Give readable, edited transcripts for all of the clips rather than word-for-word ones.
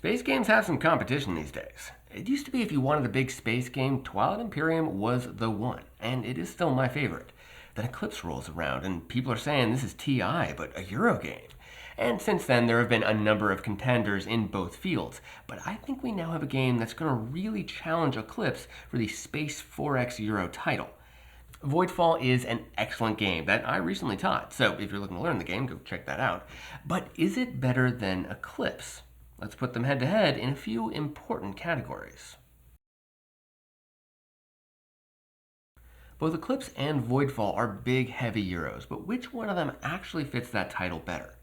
Space games have some competition these days. It used to be if you wanted a big space game, Twilight Imperium was the one, and it is still my favorite. Then Eclipse rolls around, and people are saying this is TI, but a Euro game. And since then, there have been a number of contenders in both fields, but I think we now have a game that's going to really challenge Eclipse for the Space 4X Euro title. Voidfall is an excellent game that I recently taught, so if you're looking to learn the game, go check that out. But is it better than Eclipse? Let's put them head to head in a few important categories. Both Eclipse and Voidfall are big, heavy Euros, but which one of them actually fits that title better?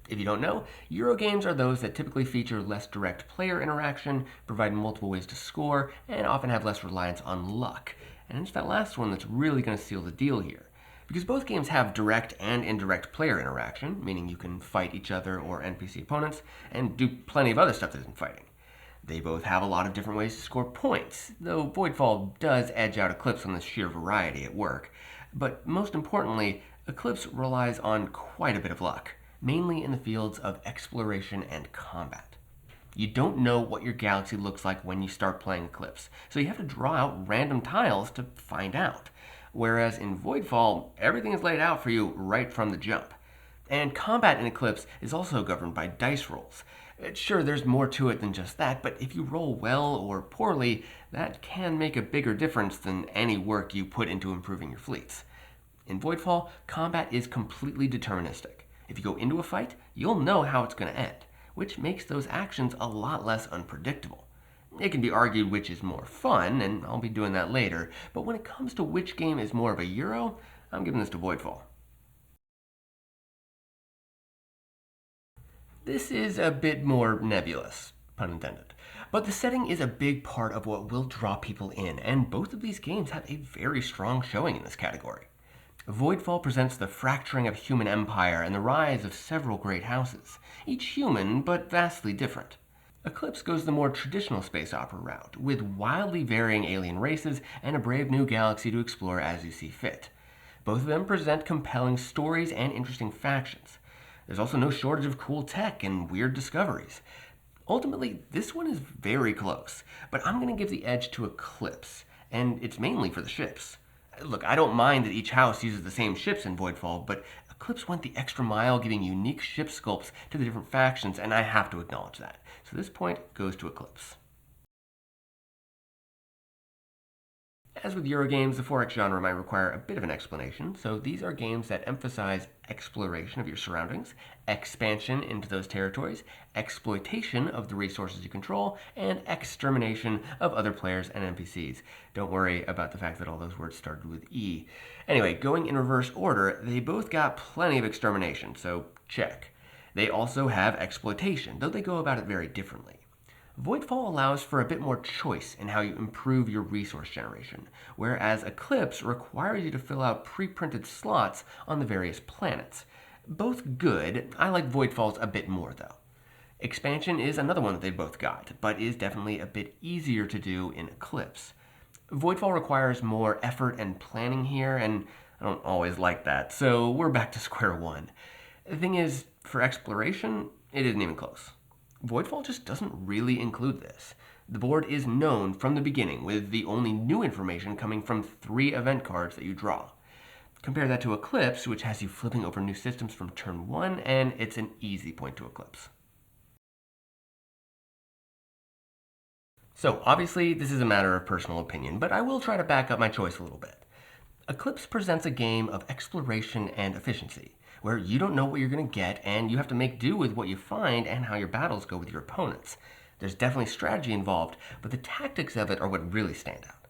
If you don't know, Euro games are those that typically feature less direct player interaction, provide multiple ways to score, and often have less reliance on luck. And it's that last one that's really going to seal the deal here. Because both games have direct and indirect player interaction, meaning you can fight each other or NPC opponents, and do plenty of other stuff that isn't fighting. They both have a lot of different ways to score points, though Voidfall does edge out Eclipse on the sheer variety at work. But most importantly, Eclipse relies on quite a bit of luck, mainly in the fields of exploration and combat. You don't know what your galaxy looks like when you start playing Eclipse, so you have to draw out random tiles to find out. Whereas in Voidfall, everything is laid out for you right from the jump. And combat in Eclipse is also governed by dice rolls. Sure, there's more to it than just that, but if you roll well or poorly, that can make a bigger difference than any work you put into improving your fleets. In Voidfall, combat is completely deterministic. If you go into a fight, you'll know how it's going to end, which makes those actions a lot less unpredictable. It can be argued which is more fun, and I'll be doing that later, but when it comes to which game is more of a Euro, I'm giving this to Voidfall. This is a bit more nebulous, pun intended. But the setting is a big part of what will draw people in, and both of these games have a very strong showing in this category. Voidfall presents the fracturing of human empire and the rise of several great houses, each human but vastly different. Eclipse goes the more traditional space opera route, with wildly varying alien races and a brave new galaxy to explore as you see fit. Both of them present compelling stories and interesting factions. There's also no shortage of cool tech and weird discoveries. Ultimately, this one is very close, but I'm going to give the edge to Eclipse, and it's mainly for the ships. Look, I don't mind that each house uses the same ships in Voidfall, but Eclipse went the extra mile giving unique ship sculpts to the different factions, and I have to acknowledge that. So this point goes to Eclipse. As with Eurogames, the 4X genre might require a bit of an explanation, so these are games that emphasize exploration of your surroundings, expansion into those territories, exploitation of the resources you control, and extermination of other players and NPCs. Don't worry about the fact that all those words started with E. Anyway, going in reverse order, they both got plenty of extermination, so check. They also have exploitation, though they go about it very differently. Voidfall allows for a bit more choice in how you improve your resource generation, whereas Eclipse requires you to fill out pre-printed slots on the various planets. Both good. I like Voidfall's a bit more, though. Expansion is another one that they both got, but is definitely a bit easier to do in Eclipse. Voidfall requires more effort and planning here, and I don't always like that, so we're back to square one. The thing is, for exploration, it isn't even close. Voidfall just doesn't really include this. The board is known from the beginning, with the only new information coming from 3 event cards that you draw. Compare that to Eclipse, which has you flipping over new systems from turn 1, and it's an easy point to Eclipse. So, obviously, this is a matter of personal opinion, but I will try to back up my choice a little bit. Eclipse presents a game of exploration and efficiency, where you don't know what you're going to get, and you have to make do with what you find and how your battles go with your opponents. There's definitely strategy involved, but the tactics of it are what really stand out.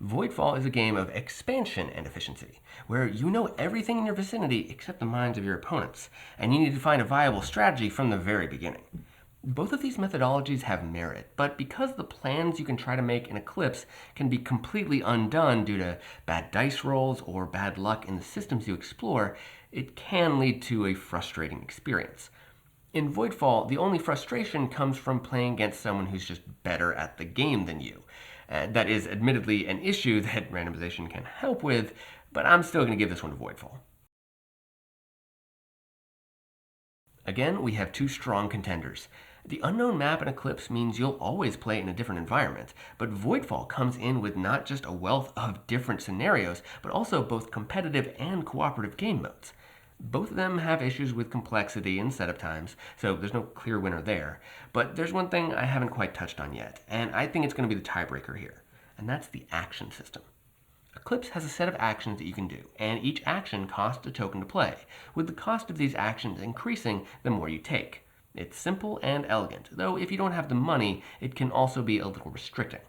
Voidfall is a game of expansion and efficiency, where you know everything in your vicinity except the minds of your opponents, and you need to find a viable strategy from the very beginning. Both of these methodologies have merit, but because the plans you can try to make in Eclipse can be completely undone due to bad dice rolls or bad luck in the systems you explore, it can lead to a frustrating experience. In Voidfall, the only frustration comes from playing against someone who's just better at the game than you. That is admittedly an issue that randomization can help with, but I'm still going to give this one to Voidfall. Again, we have 2 strong contenders. The unknown map in Eclipse means you'll always play in a different environment, but Voidfall comes in with not just a wealth of different scenarios, but also both competitive and cooperative game modes. Both of them have issues with complexity and setup times, so there's no clear winner there. But there's one thing I haven't quite touched on yet, and I think it's going to be the tiebreaker here, and that's the action system. Eclipse has a set of actions that you can do, and each action costs a token to play, with the cost of these actions increasing the more you take. It's simple and elegant, though if you don't have the money, it can also be a little restricting.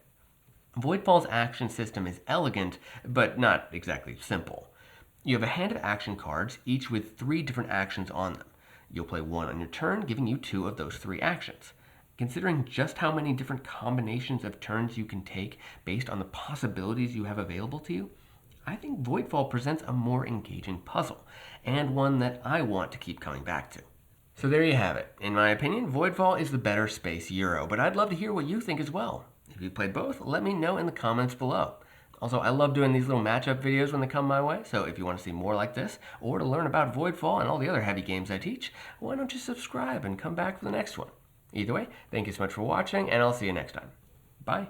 Voidfall's action system is elegant, but not exactly simple. You have a hand of action cards, each with 3 different actions on them. You'll play one on your turn, giving you 2 of those 3 actions. Considering just how many different combinations of turns you can take based on the possibilities you have available to you, I think Voidfall presents a more engaging puzzle, and one that I want to keep coming back to. So there you have it. In my opinion, Voidfall is the better space Euro, but I'd love to hear what you think as well. If you played both, let me know in the comments below. Also, I love doing these little matchup videos when they come my way, so if you want to see more like this, or to learn about Voidfall and all the other heavy games I teach, why don't you subscribe and come back for the next one? Either way, thank you so much for watching, and I'll see you next time. Bye.